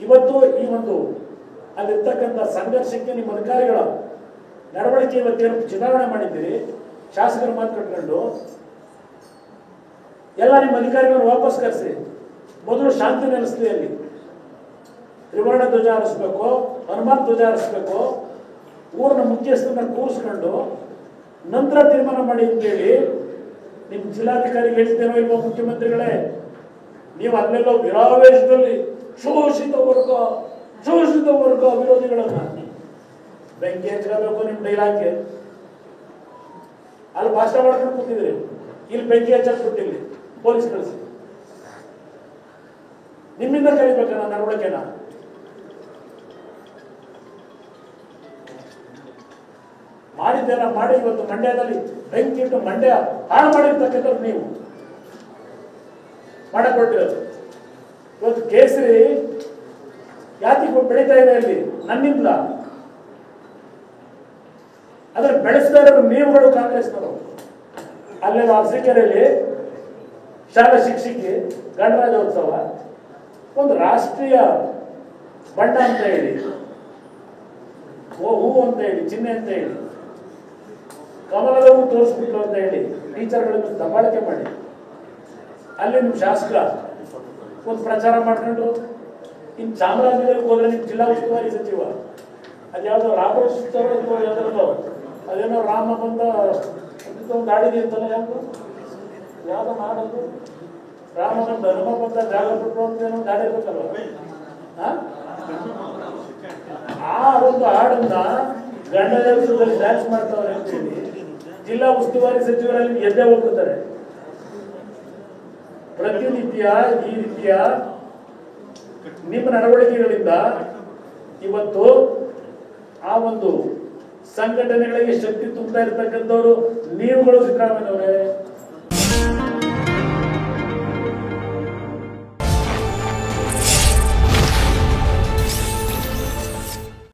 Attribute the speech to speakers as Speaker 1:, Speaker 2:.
Speaker 1: ಇವತ್ತು ಈ ಒಂದು ಅಲ್ಲಿರ್ತಕ್ಕಂಥ ಸಂಘರ್ಷಕ್ಕೆ ನಿಮ್ಮ ಅಧಿಕಾರಿಗಳ ನಡವಳಿಕೆ ಇವತ್ತೇನು ಚುನಾವಣೆ ಮಾಡಿದ್ದೀರಿ, ಶಾಸಕರು ಮಾತು ಕಟ್ಕೊಂಡು ಎಲ್ಲ ನಿಮ್ಮ ಅಧಿಕಾರಿಗಳನ್ನು ವಾಪಸ್ ಕರೆಸಿ ಮೊದಲು ಶಾಂತಿ ನೆಲೆಸಲಿ. ಅಲ್ಲಿ ತ್ರಿವರ್ಣ ಧ್ವಜ ಹಾರಿಸ್ಬೇಕು, ಹನುಮಾನ್ ಧ್ವಜ ಹಾರಿಸ್ಬೇಕು, ಊರಿನ ಮುಖ್ಯಸ್ಥರನ್ನ ಕೂರಿಸ್ಕೊಂಡು ನಂತರ ತೀರ್ಮಾನ ಮಾಡಿ ಅಂತೇಳಿ ನಿಮ್ಮ ಜಿಲ್ಲಾಧಿಕಾರಿಗೆ ಹೇಳಿದ್ದೇನೋ ಇಲ್ವೋ ಮುಖ್ಯಮಂತ್ರಿಗಳೇ? ನೀವು ಅಲ್ಲೆಲ್ಲೋ ವಿರಾವೇಶದಲ್ಲಿ ಶೋಷಿತ ವರ್ಗ ವಿರೋಧಿಗಳನ್ನ ಬೆಂಕಿ ಹಚ್ಚಬೇಕು. ನಿಮ್ಮ ಡೈಲಾಗ್ಗೆ ಅಲ್ಲಿ ಭಾಷಣ ಮಾಡ್ಕೊಂಡು ಕೂತಿದ್ರಿ, ಇಲ್ಲಿ ಬೆಂಕಿ ಹಚ್ಚಿಬಿಟ್ಟಿಲ್ಲಿ ಪೊಲೀಸ್ ಕಳಿಸಿ. ನಿಮ್ಮಿಂದ ಕಲಿಬೇಕಣ್ಣ ನಡವಳಿಕೆನ. ಮಾಡಿದ್ದೇನ ಮಾಡಿ ಇವತ್ತು ಮಂಡ್ಯದಲ್ಲಿ ಬೆಂಕಿ ಇಟ್ಟು ಮಂಡ್ಯ ಹಾಳು ಮಾಡಿರ್ತಕ್ಕಂಥವ್ರು ನೀವು ಮಾಡಕೊಟ್ಟಿರೋದು. ಇವತ್ತು ಕೇಸರಿ ಯಾತಿ ಬೆಳೀತಾ ಇದೆ ಅಲ್ಲಿ ನನ್ನಿಂದ. ಅದ್ರ ಬೆಳೆಸ್ತಾ ಇರೋರು ನೀವುಗಳು ಕಾಂಗ್ರೆಸ್ನವರು. ಅಲ್ಲೆಲ್ಲ ಅರಸೀಕೆರೆಯಲ್ಲಿ ಶಾಲಾ ಶಿಕ್ಷಕಿ ಗಣರಾಜ್ಯೋತ್ಸವ ಒಂದು ರಾಷ್ಟ್ರೀಯ ಬಣ್ಣ ಅಂತ ಹೇಳಿ, ಹೂ ಅಂತ ಹೇಳಿ, ಚಿಹ್ನೆ ಅಂತ ಹೇಳಿ, ಕಮಲದ ಹೂ ತೋರಿಸ್ಬಿಟ್ರು ಅಂತ ಹೇಳಿ ಟೀಚರ್ಗಳನ್ನು ದಬ್ಬಾಳಿಕೆ ಮಾಡಿ ಅಲ್ಲಿ ನಿಮ್ಮ ಶಾಸಕ ಒಂದು ಪ್ರಚಾರ ಮಾಡ್ಕೊಂಡು ಇನ್ನು ಚಾಮರಾಜನಗರಕ್ಕೆ ಹೋದ್ರೆ ನಿಮ್ಮ ಜಿಲ್ಲಾ ಉಸ್ತುವಾರಿ ಸಚಿವ ಅದ್ಯಾವುದೋ ರಾಮೋತ್ಸವ ಯಾವ್ದಾದ್ರು ಅದೇನೋ ರಾಮ ಬಂದ ಒಂದು ಗಾಡಿಗೆ ಅಂತಲ್ಲ, ಯಾವ್ದೋ ಮಾಡೋದು ರಾಮ ಬಂದ ಹನುಮ ಬಂದ ಜಾಗ ಬಿಟ್ಟರು ಅಂತ ಏನೋ ಗಾಡಿ ಇರ್ಬೇಕಲ್ವ. ಆ ಒಂದು ಹಾಡನ್ನ ಗಂಡದಲ್ಲಿ ಡ್ಯಾನ್ಸ್ ಮಾಡ್ತಾವ್ರೆ ಅಂತೇಳಿ ಜಿಲ್ಲಾ ಉಸ್ತುವಾರಿ ಸಚಿವರಲ್ಲಿ ಎದ್ದೇ ಹೋಗ್ಬಿಡ್ತಾರೆ. ಪ್ರತಿನಿತ್ಯ ಈ ರೀತಿಯ ನಿಮ್ಮ ನಡವಳಿಕೆಗಳಿಂದ ಇವತ್ತು ಆ ಒಂದು ಸಂಘಟನೆಗಳಿಗೆ ಶಕ್ತಿ ತುಂಬಾ ಇರ್ತಕ್ಕಂಥವ್ರು ನೀವುಗಳು. ಸಿದ್ದರಾಮಯ್ಯನವರೇ,